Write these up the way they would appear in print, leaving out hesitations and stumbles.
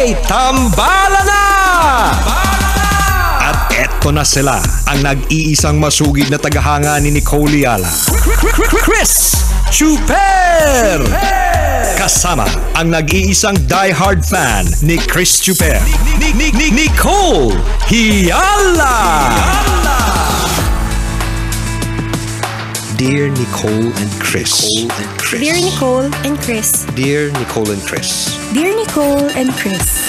may tambala na! At eto na sila, ang nag-iisang masugid na tagahanga ni Nicole Yala, Chris Chuper! Kasama ang nag-iisang die-hard fan ni Chris Chuper, Nicole Yala! Dear Nicole and Chris. Dear Nicole and Chris. Dear Nicole and Chris. Dear Nicole and Chris.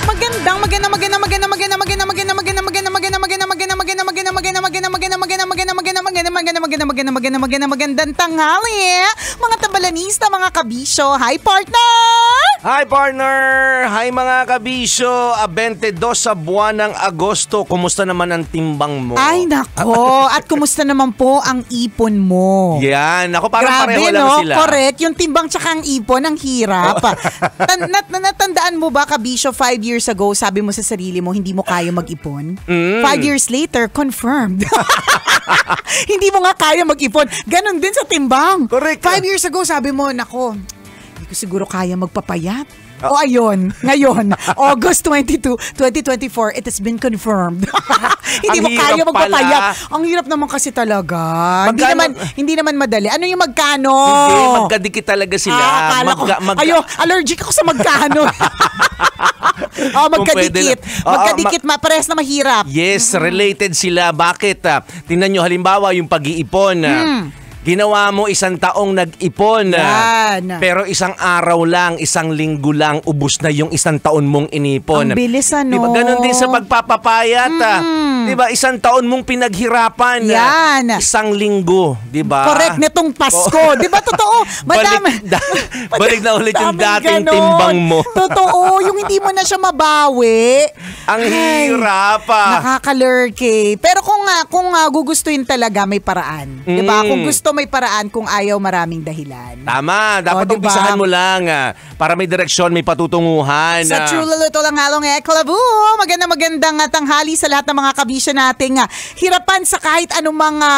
Magandang tanghali, mga tabalanista, mga kabisyo. Hi, partner! Hi, partner! Hi, mga kabisyo! 22 sa buwan ng Agosto. Kumusta naman ang timbang mo? Ay, nako! At kumusta naman po ang ipon mo? Yan. Ako parang grabe, pareho lang no? sila. Correct. Yung timbang tsaka ang ipon, ang hirap. Natandaan mo ba, kabisyo, 5 years ago, sabi mo sa sarili mo, hindi mo kaya mag-ipon? 5 years later, confirmed. Hindi mo nga kaya mag-ipon. Ganon din sa timbang. Correct. 5 years ago, sabi mo, nako, hindi ko siguro kaya magpapayat. O ayun, ngayon, August 22, 2024, it has been confirmed. Hindi mo kaya magpapayat. Ang hirap naman kasi talaga. Hindi naman madali. Ano yung magkano? Hindi, magkadikit talaga sila. Allergic ako sa magkano. Magkadikit. Magkadikit, parehas na mahirap. Yes, related sila. Bakit? Tingnan nyo, halimbawa, yung pag-iipon. Ginawa mo 1 taong nag-ipon. Yan. Pero 1 araw lang, 1 linggo lang, ubus na yung 1 taon mong inipon. Ang bilis, ano? Diba, ganun din sa pagpapapayat. Diba, 1 taon mong pinaghirapan. Yan. 1 linggo. Diba? Correct, netong Pasko. Diba, totoo? Balik na ulit yung dating timbang mo. Totoo, yung hindi mo na siya mabawi. Ang hirap. Nakakalurky. Pero kung gugustuhin talaga, may paraan. Diba? Kung gusto, may paraan. Kung ayaw, maraming dahilan. Tama. Dapat diba? umpisahan mo lang para may direksyon, may patutunguhan. Sa True Luluto lang halong Eklabu, magandang tanghali sa lahat ng mga kabisya nating hirapan sa kahit anong mga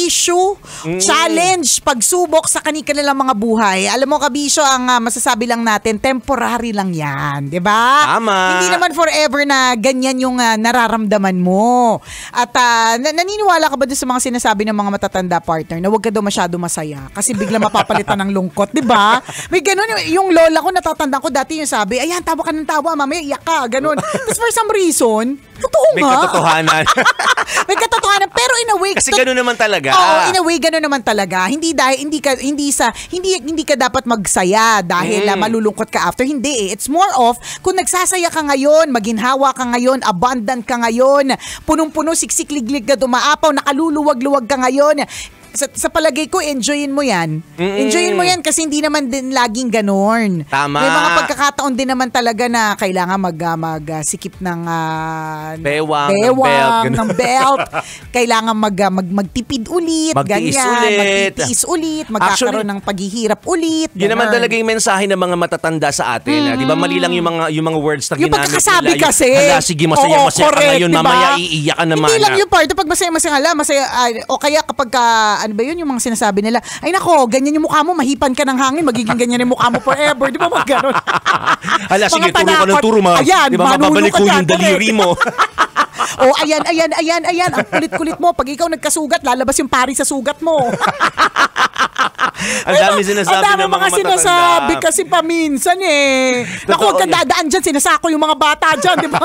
issue, challenge, pagsubok sa kanilang mga buhay. Alam mo, kabisyo, ang masasabi lang natin, temporary lang yan. Diba? Tama. Hindi naman forever na ganyan yung nararamdaman mo. At naniniwala ka ba doon sa mga sinasabi ng mga matatanda, partner, na huwag ka daw masyado masaya kasi bigla mapapalitan ng lungkot, di ba? May ganun, yung lola ko, natatandaan ko dati yung sabi, ayan, tawa ka ng tawa, mamaya iyak ka, ganun. Tapos for some reason, totoo may nga. katotohanan. May katotohanan, pero in a way, kasi ganun naman talaga. Oo, in a way, ganun naman talaga. Hindi ka dapat magsaya dahil malulungkot ka after. Hindi eh. It's more of, kung nagsasaya ka ngayon, maginhawa ka ngayon, abundant ka ngayon, punong-puno, siksik-liglig ka dumaapaw, nakaluluwag-luwag ka ngayon, sa palagay ko, enjoyin mo yan. Enjoyin mo yan kasi hindi naman din laging ganon. Tama. May mga pagkakataon din naman talaga na kailangan magsikip ng bewang ng belt. Kailangan magtipid ulit. Magtiis ulit. Magkakaroon ng paghihirap ulit. Yun naman talaga yung mensahe ng mga matatanda sa atin. Di ba mali lang yung mga words na ginamit nila. Yung pagkakasabi kasi. Hala, sige, masaya ka ngayon. Diba? Mamaya iiyak ka naman. Hindi lang yung part. Pag masaya, o kaya kapag ano ba yun, yung mga sinasabi nila, ay nako, ganyan yung mukha mo, mahipan ka ng hangin, magiging ganyan yung mukha mo forever. Di ba mga ganon? Hala, sige, turo ka ng turo, ayan, di ba mababalik ko yung daliri mo? Oh, ayan. Ang kulit-kulit mo. Pag ikaw nagkasugat, lalabas yung pari sa sugat mo. Ang dami sinasabi ng mga matatanda. Sinasabi kasi paminsan eh. Naku, huwag kang dadaan dyan, sinasako yung mga bata dyan, di ba?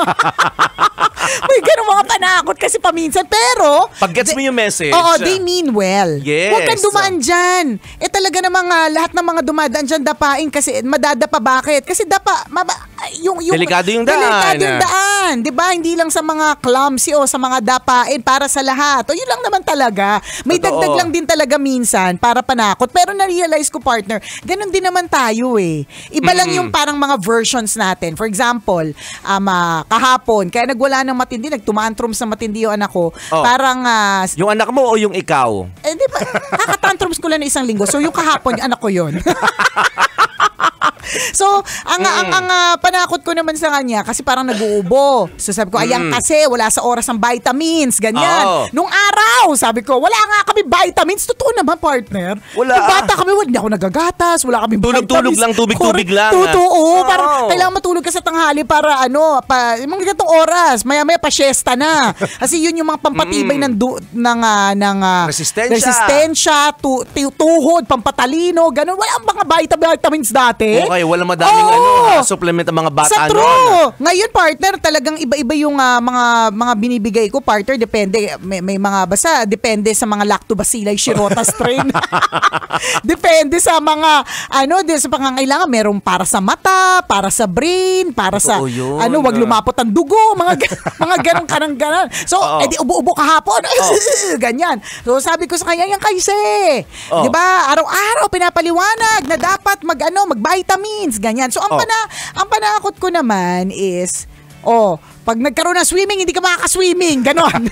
May ganun mga panakot kasi paminsan. Pero, pag-gets mo yung message. Oo, they mean well. Yes. Huwag kang dumaan dyan. Talaga namang lahat ng mga dumadaan dyan dapain kasi madadapa. Bakit? Kasi delikado yung daan. Delikado yung daan. Di ba? Hindi lang sa mga clumsy o sa mga dapain, para sa lahat. O yun lang naman talaga. May dagdag lang din talaga minsan para panakot. Pero na-realize ko, partner, ganun din naman tayo eh. Iba lang yung parang mga versions natin. For example, kahapon, kaya nagwala ng matindi, nagtumantrums na matindi yung anak ko. Parang yung anak mo o yung ikaw? Di ba? Kakatantrums ko lang na 1 linggo. So yung kahapon, anak ko yun. So, ang panakot ko naman sa kanya, kasi parang nag-uubo. So sabi ko, ayan kasi, wala sa oras ng vitamins, ganyan. Oo. Nung araw, sabi ko, wala nga kami vitamins. Totoo naman, partner. Wala. Yung bata kami, hindi ako nagagatas, wala kami vitamins. Tulog-tulog lang, tubig-tubig lang. Totoo. Parang kailangan matulog ka sa tanghali para yung mga ganitong oras, maya-maya pa siesta na. Kasi yun yung mga pampatibay ng resistensya, tuhod, pampatalino, ganun. Wala mga vitamins dati. Okay, wala madaming supplement ang mga bata sa true. Ngayon, partner, talagang iba-iba yung mga binibigay ko, partner. Depende. May mga depende sa mga lactobacilli shirota strain. Depende sa mga, sa pangangailangan. Merong para sa mata, para sa brain, para sa, wag lumapot ang dugo, mga ganun. So, edi ubo-ubo kahapon. Ganyan. So, sabi ko sa kanya, yan kasi. Diba? Araw-araw, pinapaliwanag na dapat mag-vitamins, ganyan. So, ang panakot ko naman is, pag nagkaroon ng swimming, hindi ka makaka-swimming. Ganon.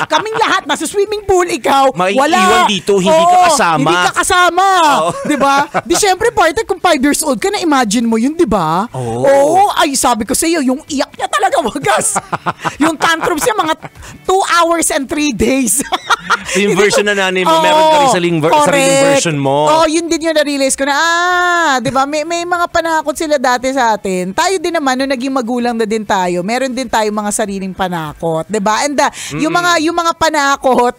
Kaming lahat, nasa swimming pool, ikaw, wala. Maiiwan dito, hindi ka kasama. Hindi ka kasama. Diba? Di syempre, partner, kung 5 years old ka na, imagine mo yun, diba? Ay, sabi ko sa iyo, yung iyak niya talaga wagas. Yung tantrums niya, mga 2 hours and 3 days. Yung version na nanay mo, meron ka rin sariling version mo. Yun din yung na-realize ko na, diba? May mga panakot sila dati sa atin. Tayo din naman, nung naging magulang na din tayo, meron din tayo mga sariling panakot, 'di ba? And yung mga panakot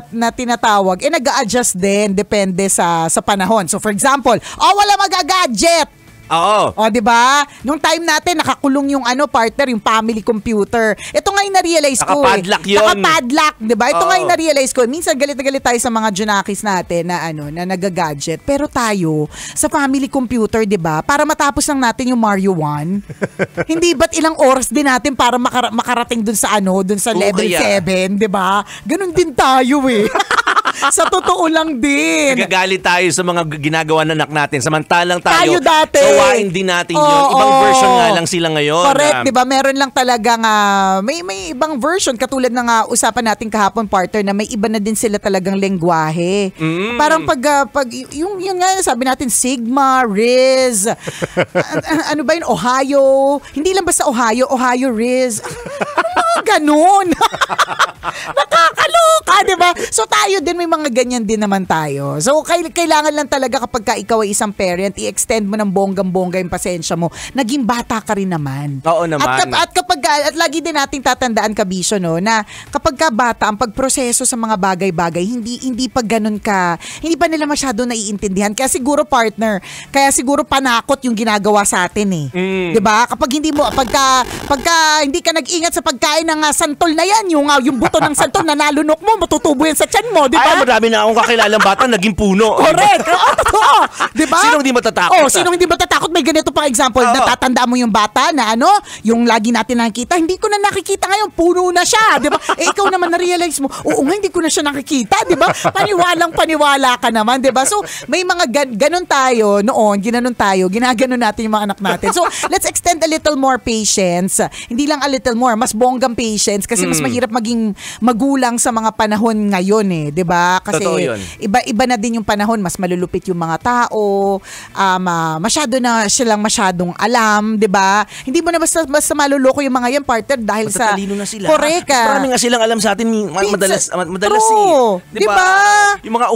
na tinatawag, nag-a-adjust din depende sa panahon. So for example, wala mag-gadget. Oo. 'Di ba? Nung time natin nakakulong yung partner, yung family computer. Ito nga yung na-realize ko. Nakapadlock yun. Nakapadlock, 'di ba? Ito nga yung na-realize ko. Minsan galit na galit tayo sa mga junakis natin na na nag-gadget. Pero tayo sa family computer, 'di ba? Para matapos lang natin yung Mario 1. Hindi ba't ilang oras din natin para makarating dun sa dun sa level 7, 'di ba? Ganun din tayo eh. Sa totoo lang din. Nagagalit tayo sa mga ginagawa ng anak natin. Samantalang tayo dati. gawain din natin yun. Ibang version nga lang sila ngayon. Correct, di ba? Meron lang talagang may ibang version. Katulad ng usapan natin kahapon, partner, na may iba na din sila talagang lengguwahe. Parang pag yung nga, sabi natin, Sigma, Riz, ano ba yun? Ohio. Hindi lang basta Ohio, Riz. Ano ganun? Nakakaloka, di ba? So tayo din, may mga ganyan din naman tayo. So kailangan lang talaga kapag ikaw ay isang parent, i-extend mo ng bonggang-bongga yung pasensya mo. Naging bata ka rin naman. Oo naman. At at lagi din nating tatandaan, Kabisyo, no, na kapag ka bata, ang pagproseso sa mga bagay-bagay, hindi pa ganun ka, hindi pa nila masyado naiintindihan. Kaya siguro, partner, panakot yung ginagawa sa atin eh. 'Di ba? Kapag pagka hindi ka nag-ingat sa pagkain ng santol na yan, yung buto ng santol na nalunok mo, matutubo yan sa tiyan mo, 'di ba? Ay, marami na akong kakilalang bata naging puno. Correct. Totoo. 'Di ba? Sino hindi matatakot? Sino hindi matatakot? May ganito pang example. Natatandaan mo yung bata na yung lagi natin nakikita, hindi ko na nakikita ngayon, puno na siya, 'di ba? Ikaw naman na-realize mo, oo nga, hindi ko na siya nakikita, 'di ba? Paniwala ka naman, 'di ba? So, may mga ganun tayo noon, ginaganon natin yung mga anak natin. So, let's extend a little more patience. Hindi lang a little more, mas bonggang patience kasi mas mahirap maging magulang sa mga panahon ngayon eh, 'di ba? Kasi iba na din yung panahon, mas malulupit yung mga tao, masyado na silang masyadong alam, 'di ba? Hindi mo na basta maluloko yung mga yan, partner, dahil matatalino na sila. Correct. Marami nga silang alam sa atin, madalas true. eh. 'Di ba? Yung mga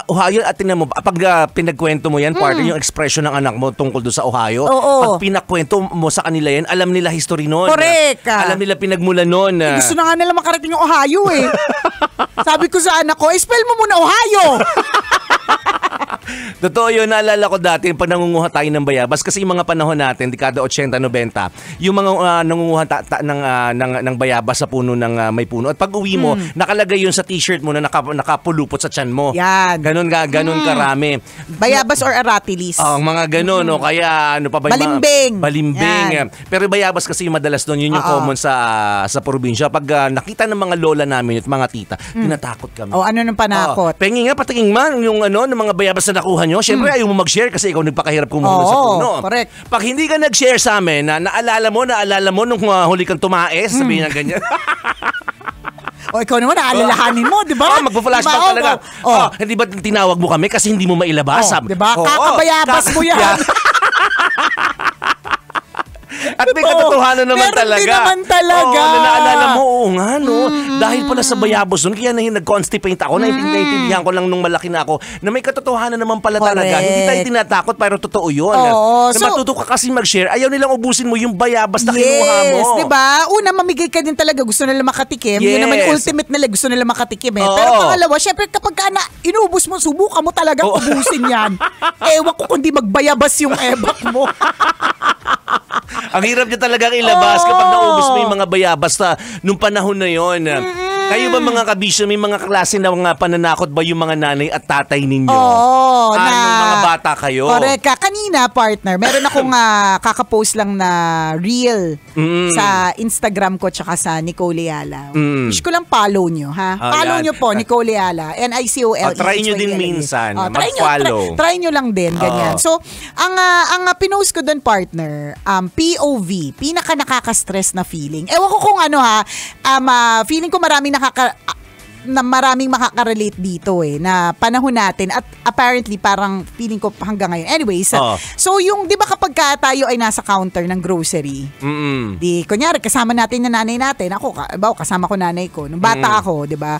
Ohio at tingnan mo, pag pinagkwento mo yan, partner, yung expression ng anak mo tungkol doon sa Ohio, pag pinakwento mo sa kanila yan, alam nila history noon. Correct. Alam nila pinagmulan noon. Gusto na nga nila makarating yung Ohio eh. Sabi ko sa anak ko, spell mo muna Ohio. Totoo yun, naalala ko dati pag nangunguha tayo ng bayabas kasi yung mga panahon natin, dekada 80-90, yung mga nangunguha ng bayabas sa puno ng may puno. At pag uwi mo, nakalagay yun sa t-shirt mo na nakapulupot sa tiyan mo. Yan. Ganun karami. Bayabas or aratilis. Mga ganun. O kaya ano pa ba? Balimbing. Pero bayabas kasi yung madalas doon, yun yung common sa probinsya. Pag nakita ng mga lola namin at mga tita, tinatakot kami. Ano nang panakot? Pengi nga, patingin man yung ng mga bayabas na nakuha nyo. Siyempre, ayaw mo mag-share kasi ikaw nagpakahirap kumuha sa puno. Correct. Pag hindi ka nag-share sa amin, naalala mo nung huli kang tumaes, sabihin ng ganyan. Ikaw naman, naalalahanin mo, di ba? Magpa-flashback talaga. Hindi ba tinawag mo kami kasi hindi mo mailabas? Di ba? Kakabayabas mo yan. At may katotohanan naman Meron talaga. din naman talaga. Oo, na naalala mo, oo nga, no? Dahil pala sa bayabos nun, kaya nag-constipate ako. Naintindihan ko lang nung malaki na ako na may katotohanan naman pala talaga. Correct. Hindi tayo tinatakot, pero totoo yun. Oo, Na matuto ka kasi mag-share, ayaw nilang ubusin mo yung bayabas na kinuha mo. Yes, di ba? Una, mamigay ka din talaga. Gusto nila makatikim. Yun Yes. naman ultimate nila. Gusto nila makatikim eh. Oo. Pero pangalawa, syempre kapag inubos mo, subukan mo talagang ubusin yan. Ewan ko kung di magbayabas yung ebak mo. Ang hirap niya talagang ilabas kapag naubos mo yung mga bayabas nung panahon na yon. Kayo ba mga kabisyo, may mga klase na mga pananakot ba yung mga nanay at tatay ninyo? Oo. Nung mga bata kayo? Correct ka. Kanina, partner, meron akong kakapost lang na reel sa Instagram ko tsaka sa Nicole Yala. Wish ko lang follow nyo, ha? Follow yan. nyo po, Nicole Yala. Nicole. Try nyo din minsan. Mag-follow. Try nyo lang din, ganyan. So, ang pinost ko doon, partner, POV, pinaka nakaka-stress na feeling. Ewan ko kung ano feeling ko maraming makaka-relate dito na panahon natin at apparently parang feeling ko hanggang ngayon. Anyways, so yung 'di ba kapag tayo ay nasa counter ng grocery, di kunyari kasama natin yung nanay natin, ako kasama ko nanay ko nung bata ako, 'di ba?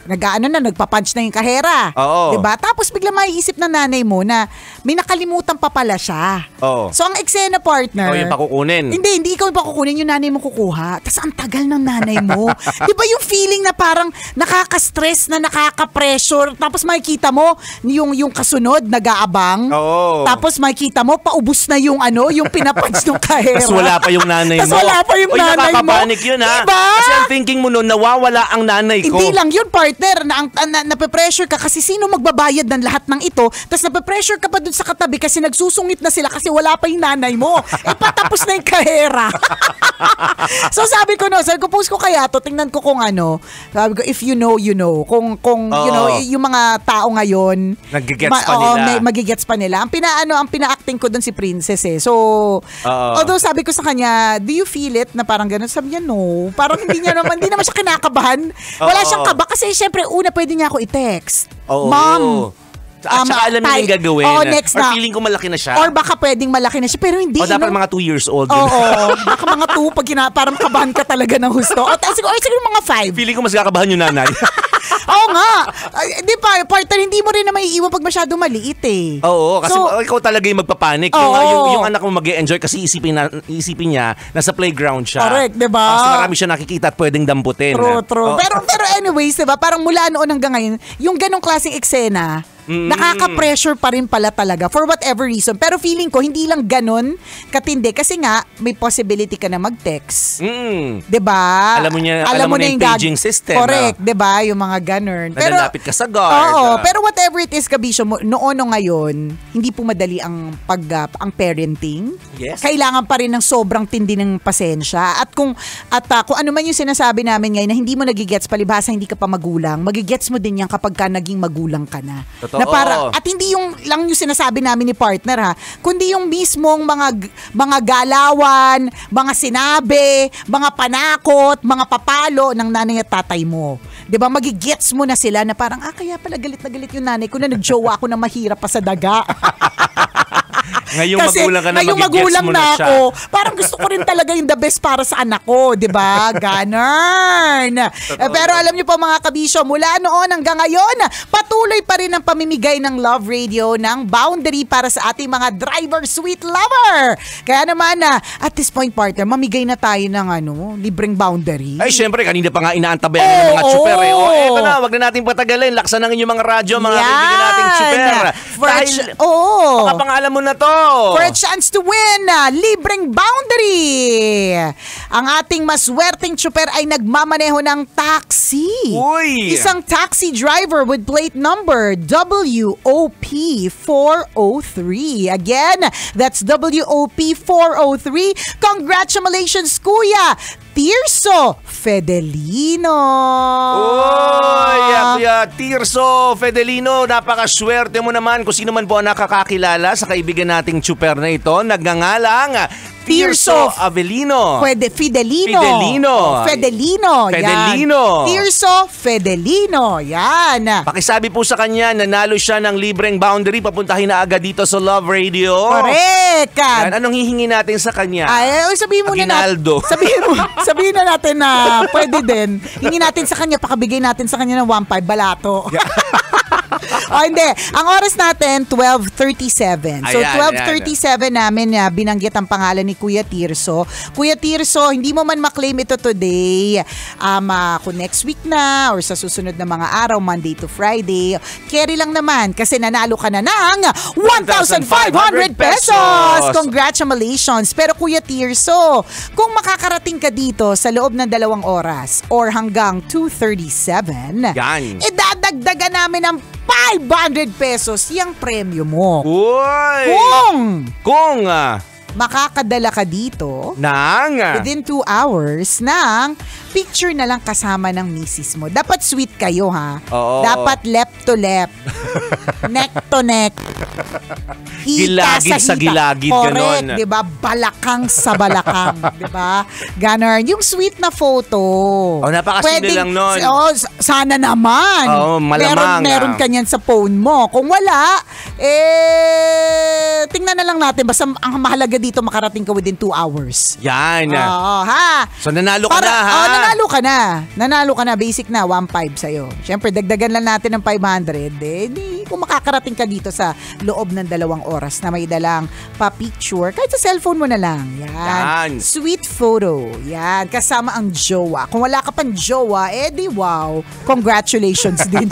Nagpa-punch na yung kahera. Oo. Diba? Tapos bigla maiisip ng nanay mo na may nakalimutan pa pala siya. Oo. So ang eksena, partner. Ikaw yung pakukunin. Hindi ikaw yung pakukunin, yung nanay mo kukuha. Tapos ang tagal ng nanay mo. Diba yung feeling na parang nakaka-stress, na nakaka-pressure. Tapos makikita mo yung kasunod, nag-aabang. Oo. Tapos makikita mo, paubos na yung yung pinapunch ng kahera. Tapos wala pa yung nanay mo. Tapos wala pa yung nanay mo. Nakakapanik yun, ha? Diba? Kasi ang thinking mo nun, nawawala ang nanay ko. Hindi lang yun, partner, nape-pressure ka kasi sino magbabayad ng lahat ng ito, tapos nape-pressure ka pa dun sa katabi kasi nagsusungit na sila kasi wala pa yung nanay mo. Patapos na yung kahera. So sabi ko post ko kaya to, tingnan ko kung sabi ko, if you know, you know. Kung you know, yung mga tao ngayon, nagigets pa nila. magigets pa nila. Ang pina-acting ko dun si Princess eh. So, although sabi ko sa kanya, do you feel it na parang gano'n? Sabi niya, no. Parang hindi naman siya kinakabahan. Wala siyang kaba kasi syempre, una pwede niya ako i-text. Mom, at saka alam niya yung gagawin. Next or na. feeling ko malaki na siya. Or baka pwedeng malaki na siya, pero hindi. O dapat mga 2 years old. Oo. Baka mga 2, pag parang kabahan ka talaga ng husto. O siguro mga 5. Feeling ko mas kakabahan yung nanay. Oo nga. Di pa, partner, hindi mo rin na maiiwan pag masyado maliit eh. Oo, kasi ikaw talaga yung magpapanik. Yung anak mo mag-e-enjoy kasi isipin niya nasa playground siya. Correct, diba? Kasi marami siya nakikita at pwedeng damputin. True. Pero anyways, diba, parang mula noon hanggang ngayon, yung ganong klaseng eksena, nakaka-pressure pa rin pala talaga for whatever reason. Pero feeling ko, hindi lang ganon katindi kasi nga, may possibility ka na mag-text. Diba? Alam mo na yung paging system. Correct, diba? Yung mga ganon. Nalalapit ka sa guard. Oo, pero whatever it is, kabisyo mo, noon o ngayon, hindi po madali ang parenting. Yes. Kailangan pa rin ng sobrang tindi ng pasensya. At kung ano man yung sinasabi namin ngayon na hindi mo nagigets, palibhasa hindi ka pa magulang, magigets mo din yan kapag ka naging magulang ka na. Totoo. Na at hindi yung lang yung sinasabi namin ni partner kundi yung mismong mga galawan, mga sinabi, mga panakot, mga papalo ng nanay at tatay mo. 'Di ba? Magigets mo na sila na parang kaya pala galit na galit yung nanay ko na nagjowa ako na mahirap pa sa daga. Ngayong magulang ka na, magulang mo na siya. ako. Parang gusto ko rin talaga yung the best para sa anak ko, 'di ba? Ganon. Pero alam niyo po mga kabisyo, mula noon hanggang ngayon, patuloy pa rin ang pamimigay ng Love Radio ng boundary para sa ating mga driver sweet lover. Kaya naman at this point, partner, mamigay na tayo ng libreng boundary. Ay, syempre, kanina pa nga inaantabayan ng mga chuper eh. Eto na, wag na natin patagalin. Laksan ang inyong mga radyo, mga kaibigan nating chuper. Makapangalan mo na to. For a chance to win, libreng boundary. Ang ating maswerteng chuper ay nagmamaneho ng taxi. Uy! Isang taxi driver with plate number WOP 403. Again, that's WOP 403. Congratulations, Kuya Tirso Fedelino. Kuya Tirso Fedelino, napakaswerte mo naman kung sino man po ang nakakakilala sa kaibigan nating chuper na ito. Nagngangalang Tirso Avelino. Fidelino. Fidelino. Fidelino. Fidelino. Yan. Tirso Fidelino. Yan. Pakisabi po sa kanya, nanalo siya ng libreng boundary. Papuntahin na agad dito sa Love Radio. Correct. Yan. Anong hihingi natin sa kanya? Ay, sabihin mo Aguinaldo. sabihin na natin na pwede din. Hingi natin sa kanya, pakabigay natin sa kanya ng 1.5 balato. O hindi, ang oras natin 12:37. So Ayan, 12:37 namin binanggit ang pangalan ni Kuya Tirso. Kuya Tirso, hindi mo man maklaim ito today. Kung next week na or sa susunod na mga araw, Monday to Friday, carry lang naman kasi nanalo ka na ng 1,500 pesos. Congratulations. Pero Kuya Tirso, kung makakarating ka dito sa loob ng 2 oras or hanggang 2:37, Yan. idadagdagan namin ng 500 pesos yung premyo mo. Uy! Kung Makakadala ka dito nang within 2 hours ng picture na lang kasama ng misis mo. Dapat sweet kayo, ha? Oo. Dapat left to left. Neck to neck. Hita Gilagid sa gilagid, Correct, ganon. diba? Balakang sa balakang. Diba? Ganon. Yung sweet na photo. Oh, napakasimple lang nun. Sana naman. Oo, malamang. Meron ka niyan sa phone mo. Kung wala, tingnan na lang natin. Basta ang mahalaga dito, makarating ka within 2 hours. yan. Oo, ha? So nanalo ka na, ha? Nanalo ka na. Nanalo ka na. Basic na, 1.5 sa'yo. Siyempre, dagdagan lang natin ng 500. Kung makakarating ka dito sa loob ng 2 oras na may dalang pa-picture, kahit sa cellphone mo na lang. Yan. Sweet photo. Yan. Kasama ang jowa. Kung wala ka pang jowa, wow. Congratulations din.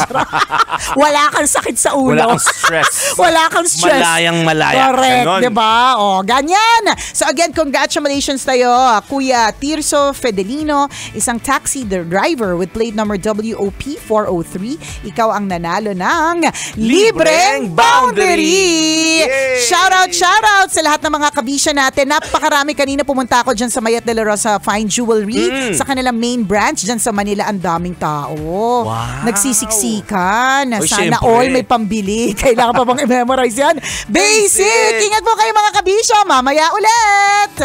Wala kang sakit sa ulo. Wala kang stress. Wala kang stress. Malayang malaya. Correct, Ganon. diba? Ganyan. So again, congratulations tayo, Kuya Tirso Fidelino, isang taxi driver with plate number WOP403. Ikaw ang nanalo ng libreng boundary. Yay! Shout out sa lahat ng mga kabisya natin. Napakarami. Kanina pumunta ako dyan sa Mayat de la Rosa Fine Jewelry, sa kanilang main branch dyan sa Manila. Ang daming tao. Wow. Nagsisiksikan. Oy, Sana syempre. all may pambili. Kailangan pa bang i-memorize yan? Basic! Ingat po kayo mga kabisyo. Mamaya ulit!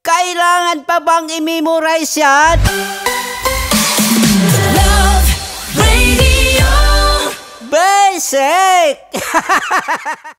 Kailangan pa bang i-memorize yan? Love Radio. Basic!